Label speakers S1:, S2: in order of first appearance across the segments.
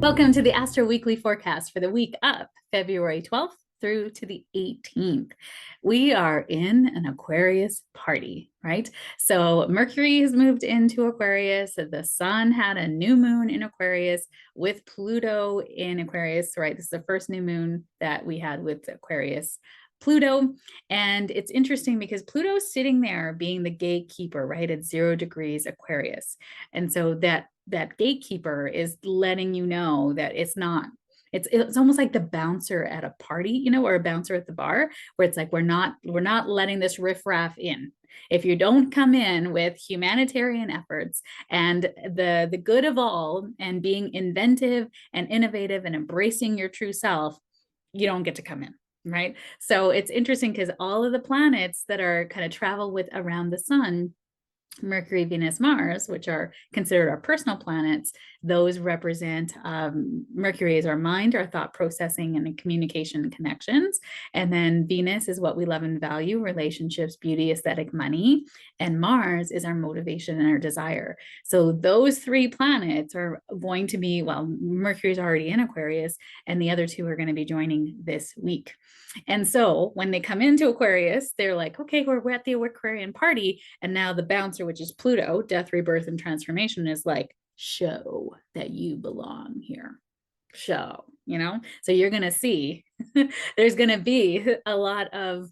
S1: Welcome to the Astro Weekly Forecast for the week of February 12th through to the 18th. We are in an Aquarius party, right? So Mercury has moved into Aquarius. The sun had a new moon in Aquarius with Pluto in Aquarius, right? This is the first new moon that we had with Aquarius. Pluto. And it's interesting because Pluto's sitting there being the gatekeeper, right, at 0 degrees Aquarius. And so that gatekeeper is letting you know that it's almost like the bouncer at a party, or a bouncer at the bar, where it's like we're not letting this riffraff in. If you don't come in with humanitarian efforts and the good of all and being inventive and innovative and embracing your true self, you don't get to come in. Right. So it's interesting because all of the planets that are kind of travel with around the sun, Mercury, Venus, Mars, which are considered our personal planets, those represent Mercury is our mind, our thought processing, and communication and connections. And then Venus is what we love and value, relationships, beauty, aesthetic, money. And Mars is our motivation and our desire. So those three planets are going to be, well, Mercury's already in Aquarius, and the other two are going to be joining this week. And so when they come into Aquarius, they're like, okay, we're at the Aquarian party. And now the bouncer, which is Pluto, death, rebirth, and transformation, is like, show that you belong here. Show, So you're going to see there's going to be a lot of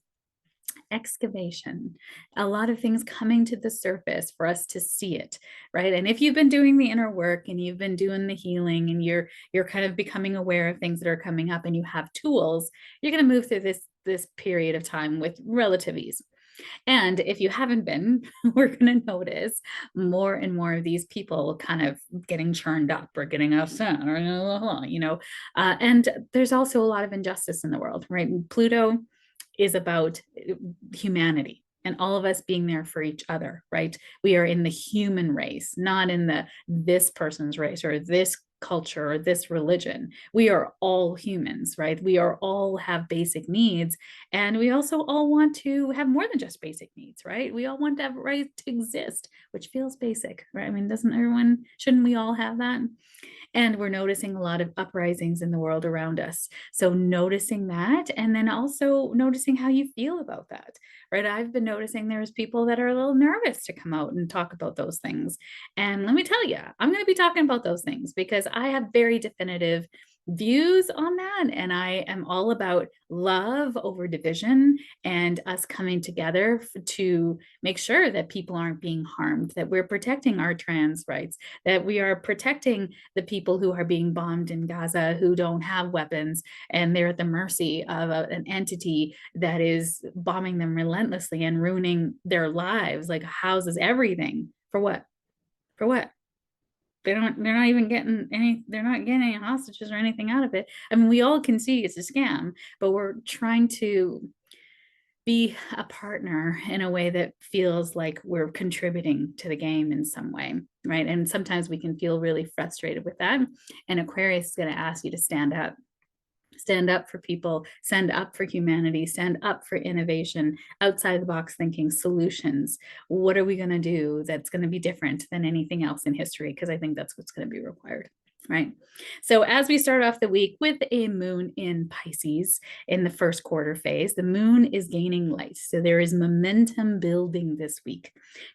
S1: excavation, a lot of things coming to the surface for us to see it, right? And if you've been doing the inner work and you've been doing the healing and you're kind of becoming aware of things that are coming up and you have tools, you're going to move through this period of time with relative ease. And if you haven't been, we're going to notice more and more of these people kind of getting churned up or getting upset, or and there's also a lot of injustice in the world, right? Pluto is about humanity and all of us being there for each other, right? We are in the human race, not in this person's race or this culture or this religion. We are all humans, right? We are all have basic needs, and we also all want to have more than just basic needs, right? We all want to have a right to exist, which feels basic, right? I mean, shouldn't we all have that? And we're noticing a lot of uprisings in the world around us. So noticing that, and then also noticing how you feel about that, right? I've been noticing there's people that are a little nervous to come out and talk about those things. And let me tell you, I'm going to be talking about those things because I have very definitive views on that. And I am all about love over division and us coming together to make sure that people aren't being harmed, that we're protecting our trans rights, that we are protecting the people who are being bombed in Gaza who don't have weapons and they're at the mercy of an entity that is bombing them relentlessly and ruining their lives, like houses, everything. For what? For what? They're not even getting they're not getting any hostages or anything out of it. I mean, we all can see it's a scam, but we're trying to be a partner in a way that feels like we're contributing to the game in some way, right? And sometimes we can feel really frustrated with that. And Aquarius is going to ask you to stand up for people, stand up for humanity, stand up for innovation, outside the box thinking, solutions. What are we going to do that's going to be different than anything else in history? Because I think that's what's going to be required. Right. So as we start off the week with a moon in Pisces in the first quarter phase, the moon is gaining light. So there is momentum building this week.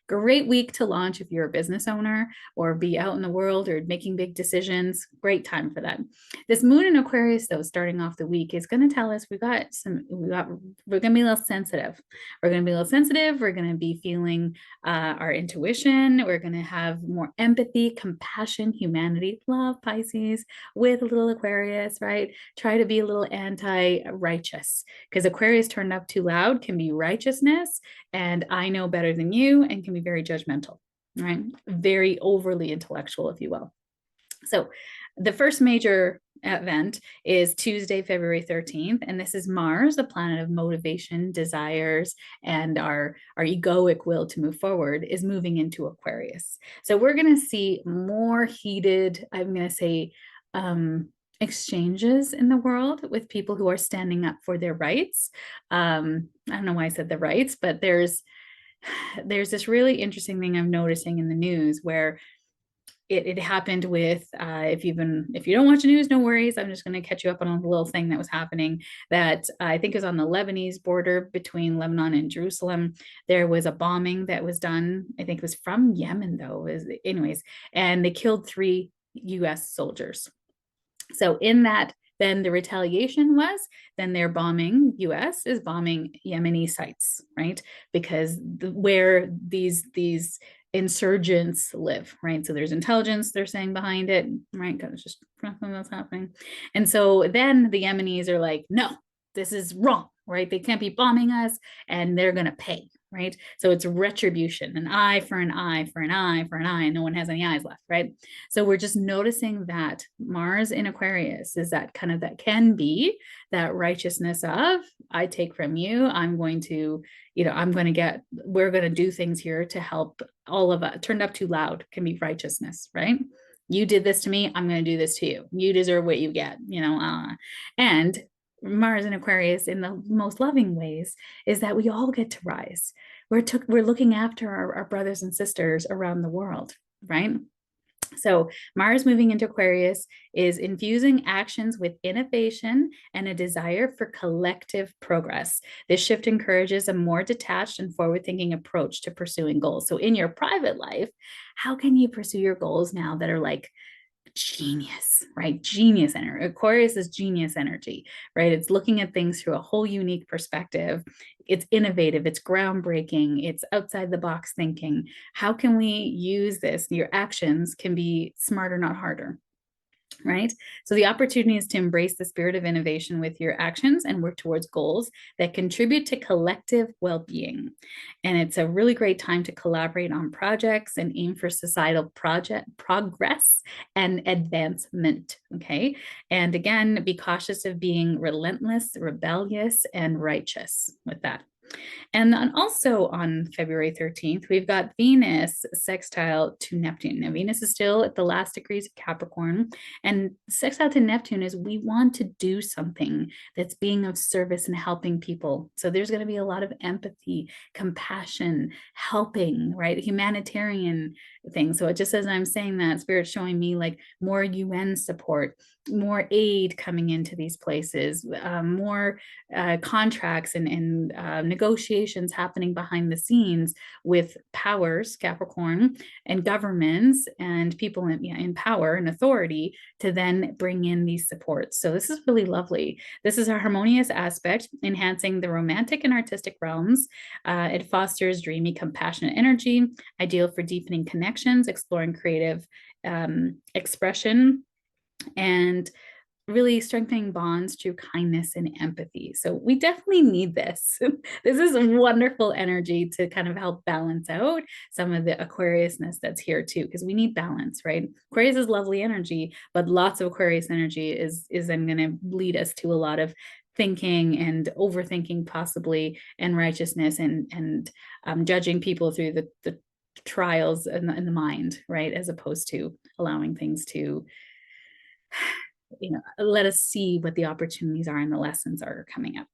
S1: Great week to launch if you're a business owner or be out in the world or making big decisions. Great time for that. This moon in Aquarius, though, starting off the week is going to tell us we're going to be a little sensitive. We're going to be a little sensitive. We're going to be feeling our intuition. We're going to have more empathy, compassion, humanity, love, Pisces with a little Aquarius, right? Try to be a little anti-righteous because Aquarius turned up too loud can be righteousness and I know better than you and can be very judgmental, right? Very overly intellectual, if you will. So the first major event is Tuesday, February 13th. And this is Mars, the planet of motivation, desires, and our egoic will to move forward is moving into Aquarius. So we're going to see more heated, I'm going to say, exchanges in the world with people who are standing up for their rights. I don't know why I said the rights, but there's this really interesting thing I'm noticing in the news where it happened with if you don't watch the news, no worries. I'm just going to catch you up on a little thing that was happening that I think is on the Lebanese border between Lebanon and Jerusalem. There was a bombing that was done. I think it was from Yemen though. Anyways, and they killed 3 U.S. soldiers. So in that, then the retaliation was then they're bombing, US is bombing Yemeni sites, right? Because where these insurgents live, right? So there's intelligence they're saying behind it, right? Because it's just nothing that's happening. And so then the Yemenis are like, no, this is wrong, right? They can't be bombing us, and they're going to pay, right? So it's retribution, an eye for an eye for an eye for an eye, and no one has any eyes left, right? So we're just noticing that Mars in Aquarius is that kind of, that can be that righteousness of, I take from you, I'm going to, we're going to do things here to help all of us. Turned up too loud can be righteousness, right? You did this to me, I'm going to do this to you. You deserve what you get, and Mars in Aquarius in the most loving ways is that we all get to rise. We're looking after our brothers and sisters around the world, right? So Mars moving into Aquarius is infusing actions with innovation and a desire for collective progress. This shift encourages a more detached and forward-thinking approach to pursuing goals. So in your private life, how can you pursue your goals now that are like genius, right? Genius energy. Aquarius is genius energy, right? It's looking at things through a whole unique perspective. It's innovative, it's groundbreaking, it's outside the box thinking. How can we use this? Your actions can be smarter, not harder. Right? So the opportunity is to embrace the spirit of innovation with your actions and work towards goals that contribute to collective well-being. And it's a really great time to collaborate on projects and aim for societal progress and advancement. Okay. And again, be cautious of being relentless, rebellious, and righteous with that. And then also on February 13th, we've got Venus sextile to Neptune. Now, Venus is still at the last degrees of Capricorn, and sextile to Neptune is we want to do something that's being of service and helping people. So there's going to be a lot of empathy, compassion, helping, right? Humanitarian things. So it just as I'm saying that, Spirit's showing me like more UN support, more aid coming into these places, more contracts and negotiations happening behind the scenes with powers, Capricorn, and governments and people in power and authority to then bring in these supports. So this is really lovely. This is a harmonious aspect, enhancing the romantic and artistic realms. It fosters dreamy, compassionate energy, ideal for deepening connections, exploring creative expression, and really strengthening bonds through kindness and empathy. So we definitely need this. This is wonderful energy to kind of help balance out some of the Aquariusness that's here too, because we need balance, right? Aquarius is lovely energy, but lots of Aquarius energy is then going to lead us to a lot of thinking and overthinking possibly, and righteousness and judging people through the trials in the mind, right? As opposed to allowing things to let us see what the opportunities are and the lessons are coming up.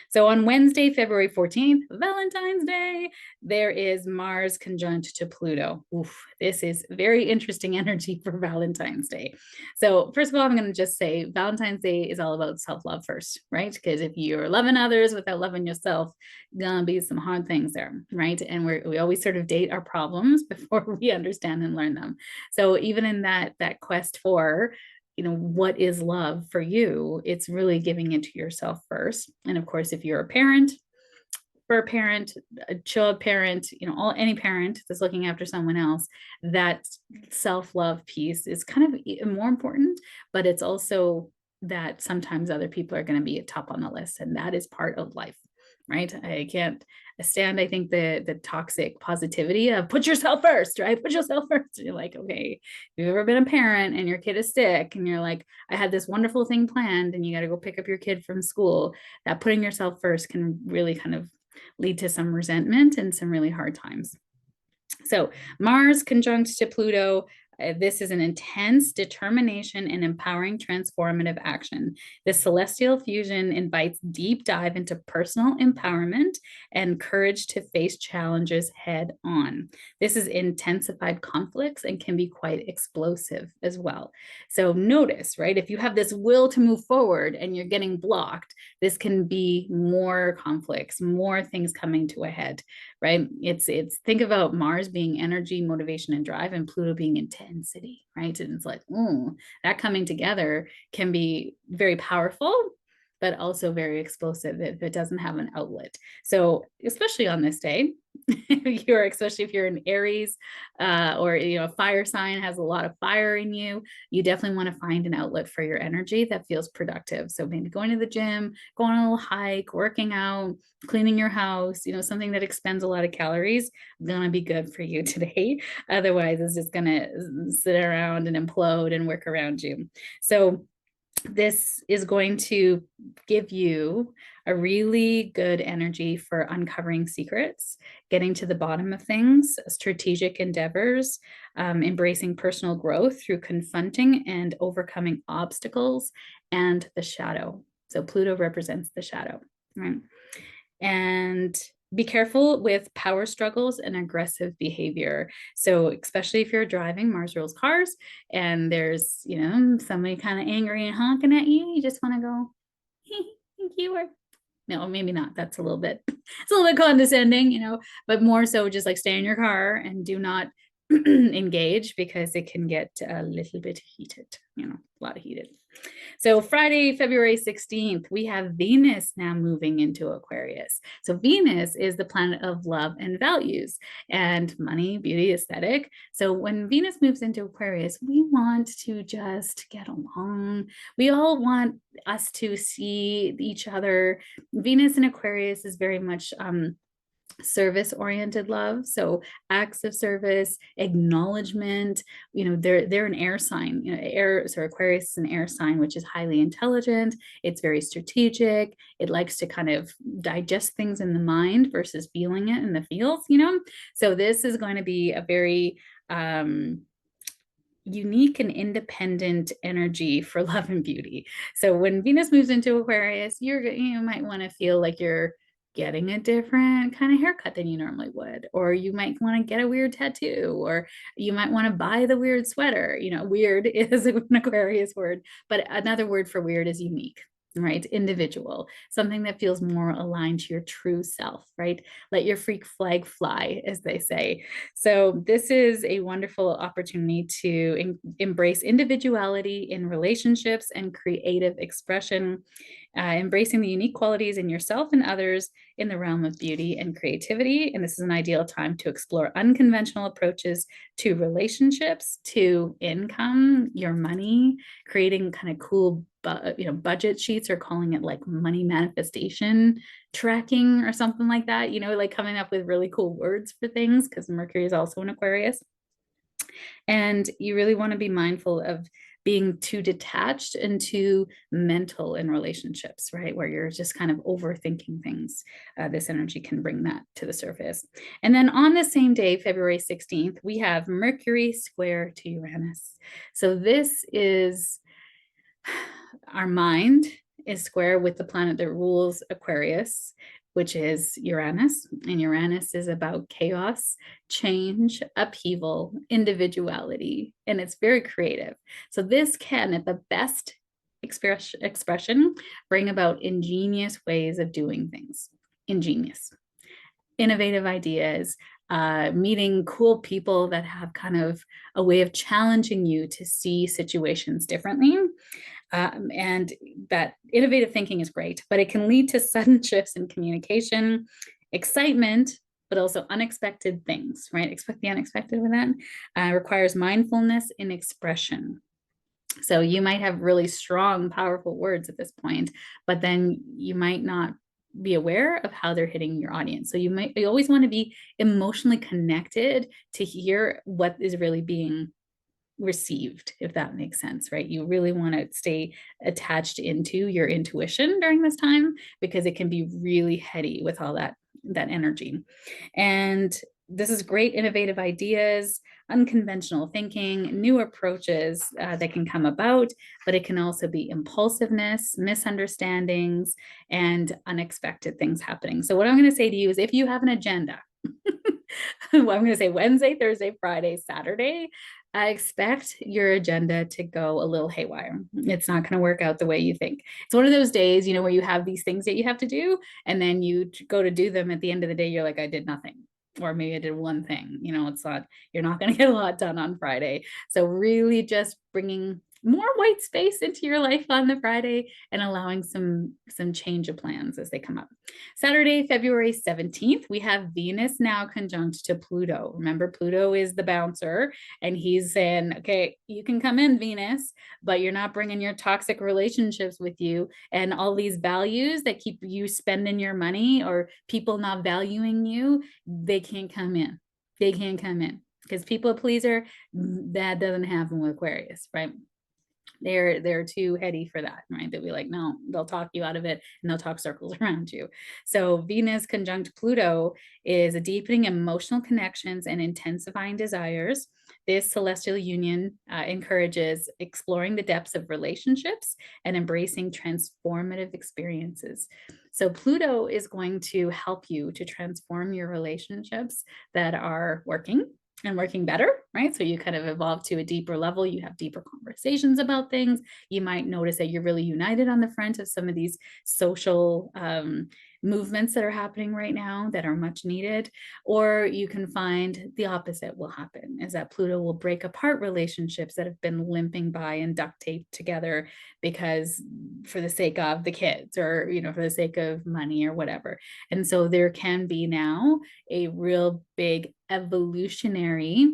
S1: So on Wednesday, February 14th, Valentine's Day, there is Mars conjunct to Pluto. Oof, this is very interesting energy for Valentine's Day. So first of all, I'm going to just say Valentine's Day is all about self-love first, right? Because if you're loving others without loving yourself, gonna be some hard things there, right? And we always sort of date our problems before we understand and learn them. So even in that quest for what is love for you, it's really giving it to yourself first. And of course, if you're a parent, for a parent, a child parent, any parent that's looking after someone else, that self-love piece is kind of more important, but it's also that sometimes other people are going to be top on the list, and that is part of life, right? I can't stand, I think, the toxic positivity of put yourself first, right? Put yourself first. You're like, okay, if you've ever been a parent and your kid is sick and you're like, I had this wonderful thing planned and you got to go pick up your kid from school, that putting yourself first can really kind of lead to some resentment and some really hard times. So Mars conjunct to Pluto, This is an intense determination and empowering transformative action. This celestial fusion invites deep dive into personal empowerment and courage to face challenges head on. This is intensified conflicts and can be quite explosive as well. So notice, right, if you have this will to move forward and you're getting blocked, this can be more conflicts, more things coming to a head, right? It's think about Mars being energy, motivation, and drive, and Pluto being intensity, right? And it's like, that coming together can be very powerful, but also very explosive if it doesn't have an outlet. So especially on this day, especially if you're an Aries, or a fire sign has a lot of fire in you, you definitely want to find an outlet for your energy that feels productive. So maybe going to the gym, going on a little hike, working out, cleaning your house, something that expends a lot of calories, gonna be good for you today. Otherwise, it's just gonna sit around and implode and work around you. So this is going to give you a really good energy for uncovering secrets, getting to the bottom of things, strategic endeavors, embracing personal growth through confronting and overcoming obstacles and the shadow. So Pluto represents the shadow, right? And be careful with power struggles and aggressive behavior. So especially if you're driving, Mars rules cars, and there's, somebody kind of angry and honking at you, you just want to go, hey, thank you, or no, maybe not. That's it's a little bit condescending, but more so just like stay in your car and do not engage, because it can get a little bit heated, a lot of heated. So Friday, February 16th, we have Venus now moving into Aquarius. So Venus is the planet of love and values and money, beauty, aesthetic. So when Venus moves into Aquarius, we want to just get along. We all want us to see each other. Venus in Aquarius is very much service oriented love, so acts of service, acknowledgement. They're an air sign, Aquarius is an air sign, which is highly intelligent. It's very strategic. It likes to kind of digest things in the mind versus feeling it in the feels. So this is going to be a very unique and independent energy for love and beauty. So when Venus moves into Aquarius, you might want to feel like you're getting a different kind of haircut than you normally would, or you might want to get a weird tattoo, or you might want to buy the weird sweater. Weird is an Aquarius word, but another word for weird is unique, right? Individual, something that feels more aligned to your true self, right? Let your freak flag fly, as they say. So this is a wonderful opportunity to embrace individuality in relationships and creative expression, embracing the unique qualities in yourself and others in the realm of beauty and creativity. And this is an ideal time to explore unconventional approaches to relationships, to income, your money, creating kind of cool budget sheets, or calling it like money manifestation tracking or something like that, like coming up with really cool words for things, because Mercury is also in Aquarius. And you really want to be mindful of being too detached and too mental in relationships, right? Where you're just kind of overthinking things. This energy can bring that to the surface. And then on the same day, February 16th, we have Mercury square to Uranus. So this is our mind is square with the planet that rules Aquarius, which is Uranus. And Uranus is about chaos, change, upheaval, individuality, and it's very creative. So this can, at the best expression, bring about ingenious ways of doing things. Ingenious, innovative ideas, meeting cool people that have kind of a way of challenging you to see situations differently. And that innovative thinking is great, but it can lead to sudden shifts in communication, excitement, but also unexpected things, right? Expect the unexpected with that. Requires mindfulness in expression. So you might have really strong, powerful words at this point, but then you might not be aware of how they're hitting your audience. So you always want to be emotionally connected to hear what is really being received, if that makes sense, right? You really want to stay attached into your intuition during this time, because it can be really heady with all that energy. And this is great innovative ideas, unconventional thinking, new approaches that can come about, but it can also be impulsiveness, misunderstandings, and unexpected things happening. So what I'm going to say to you is if you have an agenda, well, I'm going to say Wednesday, Thursday, Friday, Saturday, I expect your agenda to go a little haywire. It's not going to work out the way you think. It's one of those days, where you have these things that you have to do, and then you go to do them. At the end of the day, you're like, I did nothing. Or maybe I did one thing. It's not, you're not going to get a lot done on Friday. So really just bringing more white space into your life on the Friday and allowing some change of plans as they come up. Saturday, February 17th, we have Venus now conjunct to Pluto. Remember, Pluto is the bouncer, and he's saying, okay, you can come in, Venus, but you're not bringing your toxic relationships with you and all these values that keep you spending your money or people not valuing you. They can't come in. They can't come in because people pleaser, that doesn't happen with Aquarius, right? They're too heady for that, right? They'll be like, no, they'll talk you out of it and they'll talk circles around you. So Venus conjunct Pluto is a deepening emotional connections and intensifying desires. This celestial union encourages exploring the depths of relationships and embracing transformative experiences. So Pluto is going to help you to transform your relationships that are working and working better, right? So you kind of evolve to a deeper level. You have deeper conversations about things. You might notice that you're really united on the front of some of these social movements that are happening right now that are much needed. Or you can find the opposite will happen, is that Pluto will break apart relationships that have been limping by and duct taped together because for the sake of the kids or, for the sake of money or whatever. And so there can be now a real big evolutionary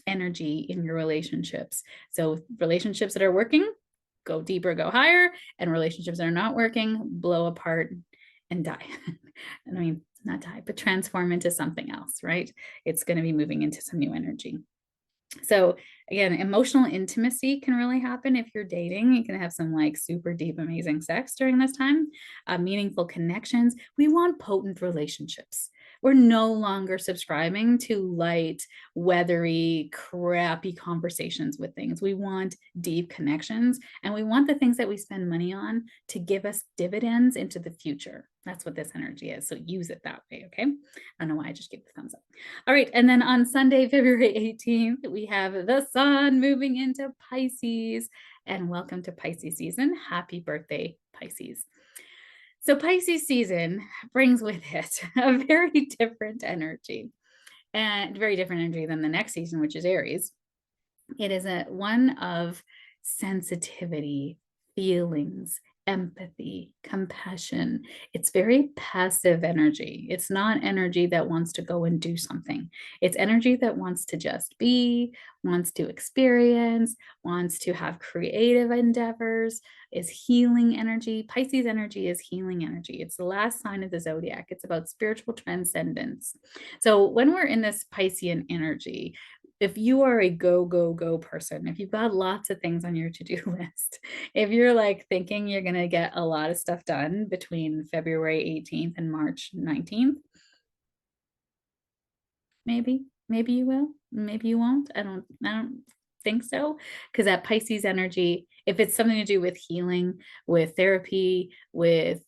S1: energy in your relationships. So relationships that are working, go deeper, go higher, and relationships that are not working, blow apart and die. I mean, not die, but transform into something else, right? It's going to be moving into some new energy. So again, emotional intimacy can really happen if you're dating. You can have some like super deep, amazing sex during this time, meaningful connections. We want potent relationships. We're no longer subscribing to light, weathery, crappy conversations with things. We want deep connections, and we want the things that we spend money on to give us dividends into the future. That's what this energy is. So use it that way, okay? I don't know why I just gave the thumbs up. All right, and then on Sunday, February 18th, we have the sun moving into Pisces. And welcome to Pisces season. Happy birthday, Pisces. So Pisces season brings with it a very different energy, and very different energy than the next season, which is Aries. It is one of sensitivity, feelings, empathy, compassion. It's very passive energy. It's not energy that wants to go and do something. It's energy that wants to just be, wants to experience, wants to have creative endeavors, is healing energy. Pisces energy is healing energy. It's the last sign of the zodiac. It's about spiritual transcendence. So when we're in this Piscean energy, if you are a go, go, go person, if you've got lots of things on your to-do list, if you're like thinking you're going to get a lot of stuff done between February 18th and March 19th, maybe you will, maybe you won't. I don't think so, because that Pisces energy, if it's something to do with healing, with therapy, with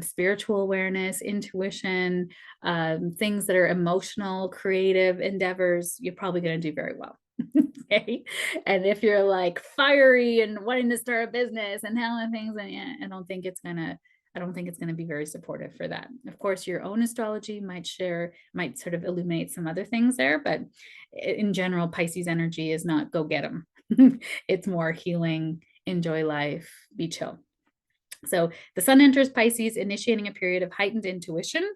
S1: spiritual awareness, intuition, things that are emotional, creative endeavors, you're probably going to do very well. Okay. And if you're like fiery and wanting to start a business and handling things, then yeah, I don't think it's going to be very supportive for that. Of course, your own astrology might sort of illuminate some other things there, but in general, Pisces energy is not go get them. It's more healing, enjoy life, be chill. So the sun enters Pisces, initiating a period of heightened intuition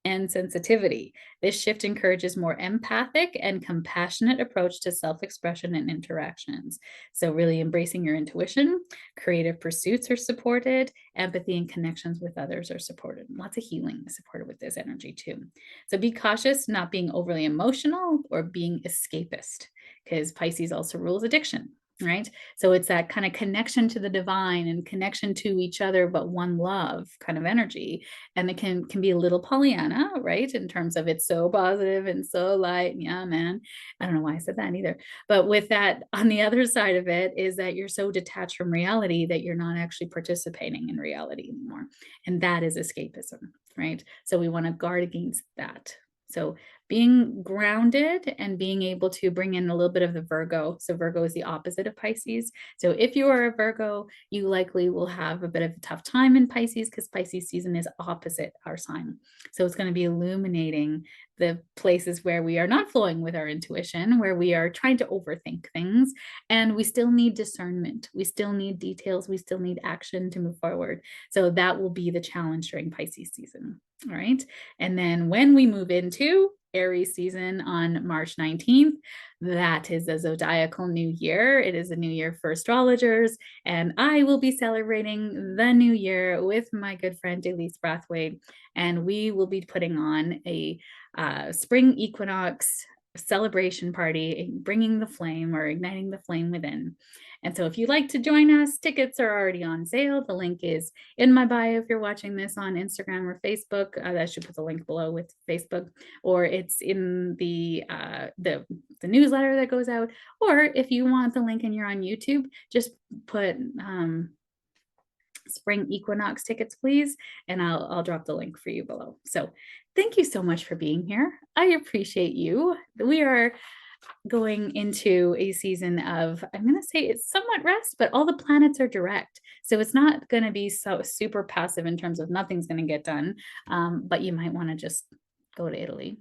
S1: and sensitivity. This shift encourages more empathic and compassionate approach to self-expression and interactions. So really embracing your intuition, creative pursuits are supported, empathy and connections with others are supported. Lots of healing is supported with this energy too. So be cautious not being overly emotional or being escapist, because Pisces also rules addiction. right? So it's that kind of connection to the divine and connection to each other, but one love kind of energy. And it can be a little Pollyanna, right? In terms of it's so positive and so light. Yeah, man. I don't know why I said that either. But with that, on the other side of it is that you're so detached from reality that you're not actually participating in reality anymore. And that is escapism, right? So we want to guard against that. So being grounded and being able to bring in a little bit of the Virgo. So Virgo is the opposite of Pisces. So if you are a Virgo, you likely will have a bit of a tough time in Pisces because Pisces season is opposite our sign. So it's going to be illuminating the places where we are not flowing with our intuition, where we are trying to overthink things, and we still need discernment. We still need details. We still need action to move forward. So that will be the challenge during Pisces season. All right. And then when we move into Aries season on March 19th, that is a zodiacal new year. It is a new year for astrologers, and I will be celebrating the new year with my good friend Elise Brathwaite, and we will be putting on a spring equinox celebration party, bringing the flame or igniting the flame within. And so if you'd like to join us, tickets are already on sale. The link is in my bio if you're watching this on Instagram or Facebook. I should put the link below with Facebook, or it's in the newsletter that goes out. Or if you want the link and you're on YouTube, just put spring equinox tickets, please, and I'll drop the link for you below. So thank you so much for being here. I appreciate you. We are going into a season of, I'm going to say it's somewhat rest, but all the planets are direct. So it's not going to be so super passive in terms of nothing's going to get done. But you might want to just go to Italy.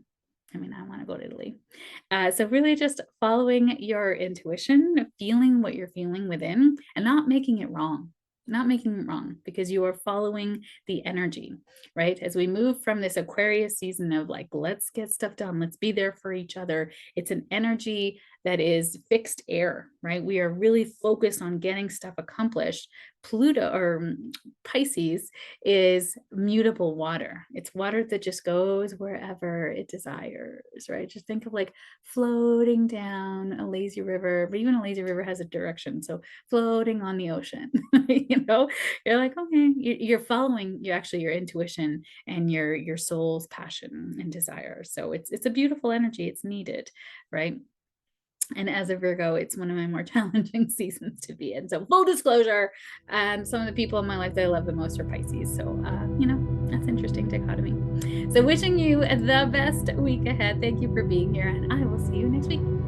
S1: I mean, I want to go to Italy. So really just following your intuition, feeling what you're feeling within and not making it wrong. Not making it wrong, because you are following the energy, right? As we move from this Aquarius season of like, let's get stuff done, let's be there for each other. It's an energy that is fixed air, right? We are really focused on getting stuff accomplished. Pluto or Pisces is mutable water. It's water that just goes wherever it desires, right? Just think of like floating down a lazy river, but even a lazy river has a direction. So floating on the ocean, you're like, okay, you're following your intuition and your soul's passion and desire. So it's a beautiful energy. It's needed, right? And as a Virgo, it's one of my more challenging seasons to be in. So full disclosure, some of the people in my life that I love the most are Pisces. So, that's interesting dichotomy. So wishing you the best week ahead. Thank you for being here, and I will see you next week.